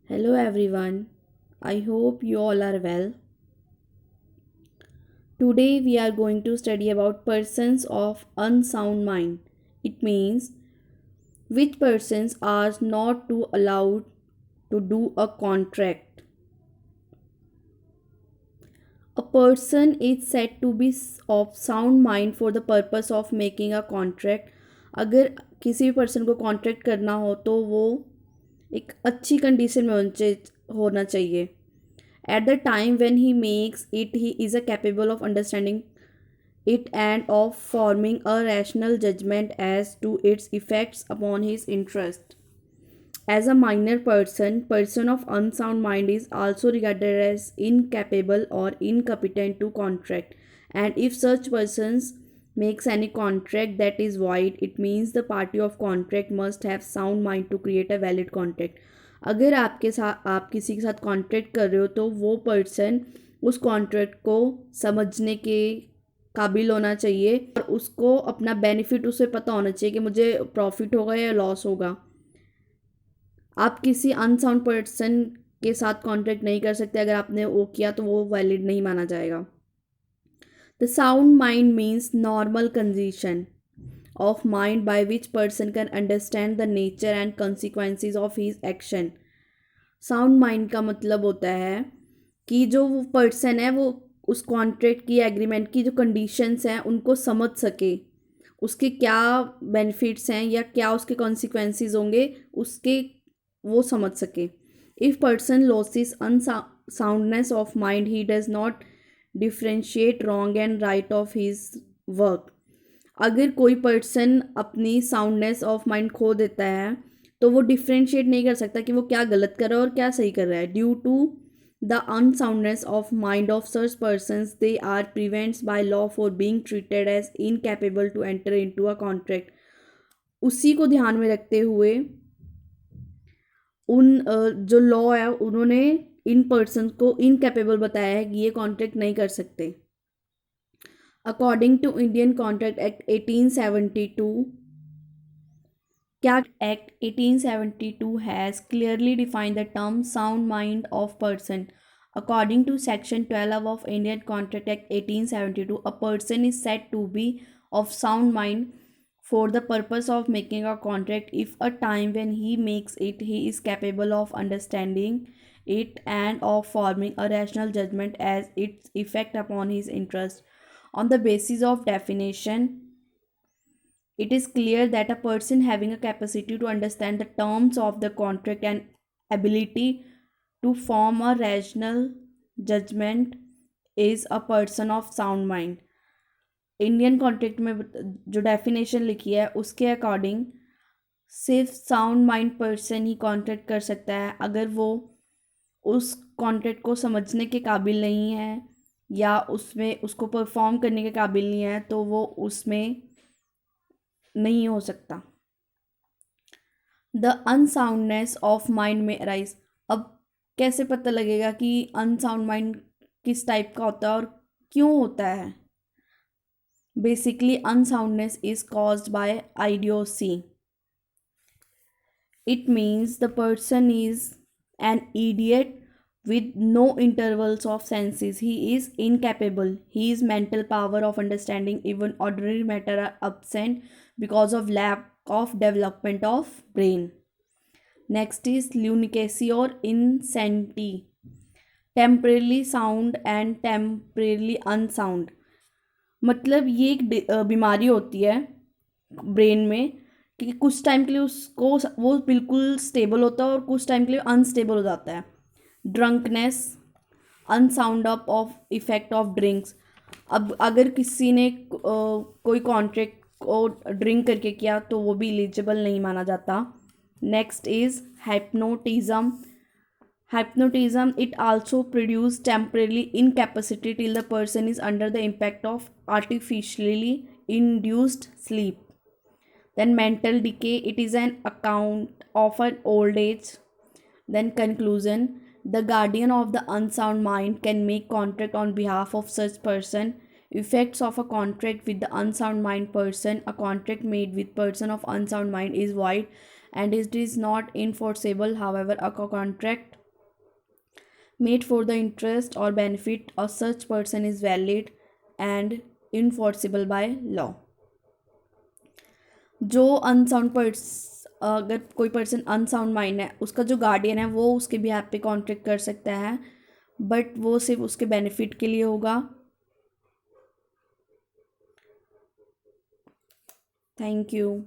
Hello everyone. I hope you all are well. Today we are going to study about persons of unsound mind. It means which persons are not to allowed to do a contract. A person is said to be of sound mind for the purpose of making a contract. अगर किसी भी person को contract करना हो तो वो एक अच्छी कंडीशन में होना चाहिए. At the time when he makes it, he is capable of understanding it and of forming a rational judgment as to its effects upon his interest. As a minor person of unsound mind is also regarded as incapable or incompetent to contract. And if such persons makes any contract that is void, it means the party of contract must have sound mind to create a valid contract. अगर आपके साथ आप किसी के साथ contract कर रहे हो तो वो पर्सन उस कॉन्ट्रैक्ट को समझने के काबिल होना चाहिए और उसको अपना बेनिफिट उसे पता होना चाहिए कि मुझे प्रॉफिट होगा या लॉस होगा. आप किसी अनसाउंड पर्सन के साथ कॉन्ट्रैक्ट नहीं कर सकते. अगर आपने वो किया तो वो वैलिड नहीं माना जाएगा. The sound mind means normal condition of mind by which person can understand the nature and consequences of his action. Sound mind का मतलब होता है कि जो वो पर्सन है वो उस कॉन्ट्रैक्ट की एग्रीमेंट की जो कंडीशंस हैं उनको समझ सके, उसके क्या बेनिफिट्स हैं या क्या उसके कॉन्सिक्वेंसेस होंगे उसके वो समझ सके. If person losses unsoundness of mind he does not differentiate wrong and right of his work. अगर कोई पर्सन अपनी साउंडनेस ऑफ माइंड खो देता है तो वो डिफ्रेंशिएट नहीं कर सकता कि वो क्या गलत कर रहा है और क्या सही कर रहा है. Due to the unsoundness of mind of such persons they are prevents by law for being treated as incapable to enter into a contract. उसी को ध्यान में रखते हुए जो लॉ है उन्होंने इन पर्सन को इनकैपेबल बताया है कि ये कॉन्ट्रैक्ट नहीं कर सकते. According to Indian contract act 1872, क्या act 1872 has clearly defined the term sound mind of person. According to Section 12 of Indian Contract Act 1872, a person is said to be of sound mind for the purpose of making a contract if a time when he makes it he is capable of understanding it and of forming a rational judgment as its effect upon his interest. On the basis of definition, it is clear that a person having a capacity to understand the terms of the contract and ability to form a rational judgment is a person of sound mind. Indian contract में जो definition लिखी है उसके according सिर्फ sound mind person ही contract कर सकता है. अगर वो उस कॉन्ट्रैक्ट को समझने के काबिल नहीं है या उसमें उसको परफॉर्म करने के काबिल नहीं है तो वो उसमें नहीं हो सकता. द अनसाउंडनेस ऑफ माइंड में अराइज. अब कैसे पता लगेगा कि अनसाउंड माइंड किस टाइप का होता है और क्यों होता है. Basically unsoundness is caused by idiocy. It means the person is an idiot with no intervals of senses. He is incapable. His mental power of understanding even ordinary matter are absent because of lack of development of brain. Next is lunacy or insanity. Temporarily sound and temporarily unsound. मतलब ये एक बीमारी होती है brain में कि कुछ time के लिए उसको वो बिल्कुल स्टेबल होता है और कुछ टाइम के लिए अनस्टेबल हो जाता है. Drunkenness, unsound up of effect of drinks. अब अगर किसी ने कोई कॉन्ट्रैक्ट को ड्रिंक करके किया तो वो भी एलिजिबल नहीं माना जाता. Next is hypnotism. Hypnotism, it also produces temporarily incapacity till the person is under the impact of artificially induced sleep. Then mental decay, it is an account of an old age. Then conclusion, the guardian of the unsound mind can make contract on behalf of such person. Effects of a contract with the unsound mind person. A contract made with person of unsound mind is void and it is not enforceable. However, a contract made for the interest or benefit of such person is valid and enforceable by law. जो unsound अगर कोई person unsound mind है, उसका जो guardian है वो उसके भी पे कॉन्ट्रैक्ट कर सकता है, बट वो सिर्फ उसके बेनिफिट के लिए होगा. Thank you.